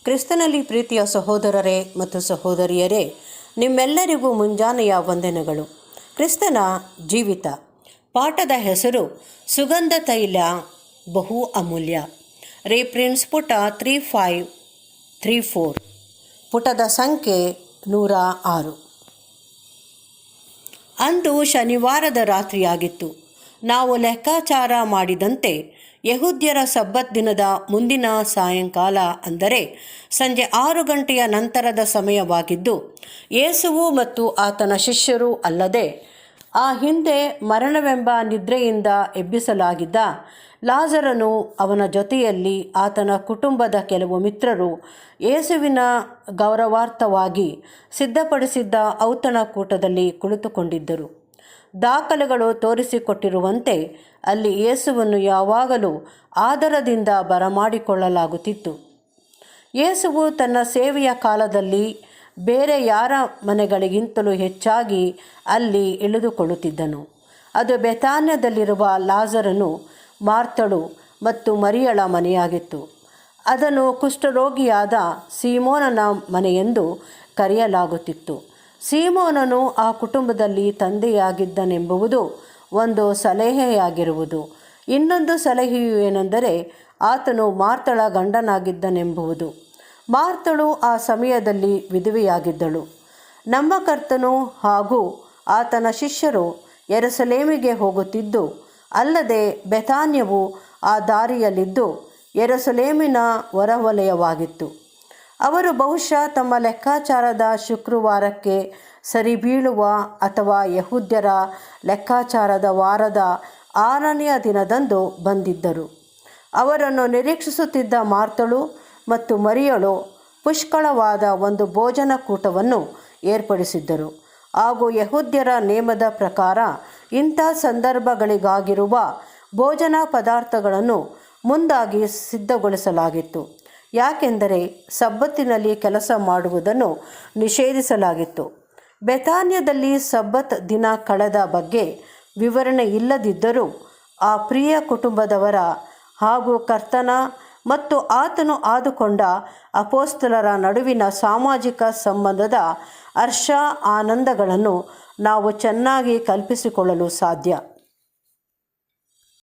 ಕ್ರಿಸ್ತನಲ್ಲಿ ಪ್ರೀತಿಯ ಸಹೋದರರೇ ಮತ್ತು ಸಹೋದರಿಯರೇ, ನಿಮ್ಮೆಲ್ಲರಿಗೂ ಮುಂಜಾನೆಯ ವಂದನೆಗಳು. ಕ್ರಿಸ್ತನ ಜೀವಿತ ಪಾಠದ ಹೆಸರು ಸುಗಂಧ ತೈಲ ಬಹು ಅಮೂಲ್ಯ. ರೆಫರೆನ್ಸ್ ಪುಟ 3534, ಪುಟದ ಸಂಖ್ಯೆ 106. ಅಂದು ಶನಿವಾರದ ರಾತ್ರಿಯಾಗಿತ್ತು. ನಾವು ಲೆಕ್ಕಾಚಾರ ಮಾಡಿದಂತೆ ಯಹೂದ್ಯರ ಸಬ್ಬತ್ ದಿನದ ಮುಂದಿನ ಸಾಯಂಕಾಲ, ಅಂದರೆ ಸಂಜೆ 6 ಗಂಟೆಯ ನಂತರದ ಸಮಯವಾಗಿದ್ದು, ಯೇಸುವು ಮತ್ತು ಆತನ ಶಿಷ್ಯರು ಅಲ್ಲದೆ ಆ ಹಿಂದೆ ಮರಣವೆಂಬ ನಿದ್ರೆಯಿಂದ ಎಬ್ಬಿಸಲಾಗಿದ್ದ ಲಾಜರನು, ಅವನ ಜೊತೆಯಲ್ಲಿ ಆತನ ಕುಟುಂಬದ ಕೆಲವು ಮಿತ್ರರು ಯೇಸುವಿನ ಗೌರವಾರ್ಥವಾಗಿ ಸಿದ್ಧಪಡಿಸಿದ್ದ ಔತಣಕೂಟದಲ್ಲಿ ಕುಳಿತುಕೊಂಡಿದ್ದರು. ದಾಖಲೆಗಳು ತೋರಿಸಿಕೊಟ್ಟಿರುವಂತೆ ಅಲ್ಲಿ ಯೇಸುವನ್ನು ಯಾವಾಗಲೂ ಆದರದಿಂದ ಬರಮಾಡಿಕೊಳ್ಳಲಾಗುತ್ತಿತ್ತು. ಯೇಸುವು ತನ್ನ ಸೇವೆಯ ಕಾಲದಲ್ಲಿ ಬೇರೆ ಯಾರ ಮನೆಗಳಿಗಿಂತಲೂ ಹೆಚ್ಚಾಗಿ ಅಲ್ಲಿ ಇಳಿದುಕೊಳ್ಳುತ್ತಿದ್ದನು. ಅದು ಬೆಥಾನ್ಯದಲ್ಲಿರುವ ಲಾಜರನು, ಮಾರ್ತಳು ಮತ್ತು ಮರಿಯಳ ಮನೆಯಾಗಿತ್ತು. ಅದನ್ನು ಕುಷ್ಠರೋಗಿಯಾದ ಸೀಮೋನನ ಮನೆಯೆಂದು ಕರೆಯಲಾಗುತ್ತಿತ್ತು. ಸೀಮೋನನು ಆ ಕುಟುಂಬದಲ್ಲಿ ತಂದೆಯಾಗಿದ್ದನೆಂಬುದು ಒಂದು ಸಲಹೆಯಾಗಿರುವುದು. ಇನ್ನೊಂದು ಸಲಹೆಯು ಏನೆಂದರೆ ಆತನು ಮಾರ್ತಳ ಗಂಡನಾಗಿದ್ದನೆಂಬುದು. ಮಾರ್ತಳು ಆ ಸಮಯದಲ್ಲಿ ವಿಧವೆಯಾಗಿದ್ದಳು. ನಮ್ಮ ಕರ್ತನು ಹಾಗೂ ಆತನ ಶಿಷ್ಯರು ಯೆರೂಸಲೇಮಿಗೆ ಹೋಗುತ್ತಿದ್ದು, ಅಲ್ಲದೆ ಬೆಥಾನ್ಯವು ಆ ದಾರಿಯಲ್ಲಿದ್ದು ಯೆರೂಸಲೇಮಿನ ಹೊರವಲಯವಾಗಿತ್ತು. ಅವರು ಬಹುಶಃ ತಮ್ಮ ಲೆಕ್ಕಾಚಾರದ ಶುಕ್ರವಾರಕ್ಕೆ ಸರಿಬೀಳುವ ಅಥವಾ ಯಹೂದ್ಯರ ಲೆಕ್ಕಾಚಾರದ ವಾರದ 6ನೆಯ ದಿನದಂದು ಬಂದಿದ್ದರು. ಅವರನ್ನು ನಿರೀಕ್ಷಿಸುತ್ತಿದ್ದ ಮಾರ್ತಳು ಮತ್ತು ಮರಿಯಳು ಪುಷ್ಕಳವಾದ ಒಂದು ಭೋಜನ ಕೂಟವನ್ನು ಏರ್ಪಡಿಸಿದ್ದರು. ಹಾಗೂ ಯಹೂದ್ಯರ ನೇಮದ ಪ್ರಕಾರ ಇಂಥ ಸಂದರ್ಭಗಳಿಗಾಗಿರುವ ಭೋಜನ ಪದಾರ್ಥಗಳನ್ನು ಮುಂದಾಗಿ ಸಿದ್ಧಗೊಳಿಸಲಾಗಿತ್ತು. ಯಾಕೆಂದರೆ ಸಬ್ಬತ್ತಿನಲ್ಲಿ ಕೆಲಸ ಮಾಡುವುದನ್ನು ನಿಷೇಧಿಸಲಾಗಿತ್ತು. ಬೆಥಾನ್ಯದಲ್ಲಿ ಸಬ್ಬತ್ ದಿನ ಕಳೆದ ಬಗ್ಗೆ ವಿವರಣೆ ಇಲ್ಲದಿದ್ದರೂ ಆ ಪ್ರಿಯ ಕುಟುಂಬದವರ ಹಾಗೂ ಕರ್ತನ ಮತ್ತು ಆತನು ಆದುಕೊಂಡ ಅಪೊಸ್ತಲರ ನಡುವಿನ ಸಾಮಾಜಿಕ ಸಂಬಂಧದ ಹರ್ಷ ಆನಂದಗಳನ್ನು ನಾವು ಚೆನ್ನಾಗಿ ಕಲ್ಪಿಸಿಕೊಳ್ಳಲು ಸಾಧ್ಯ.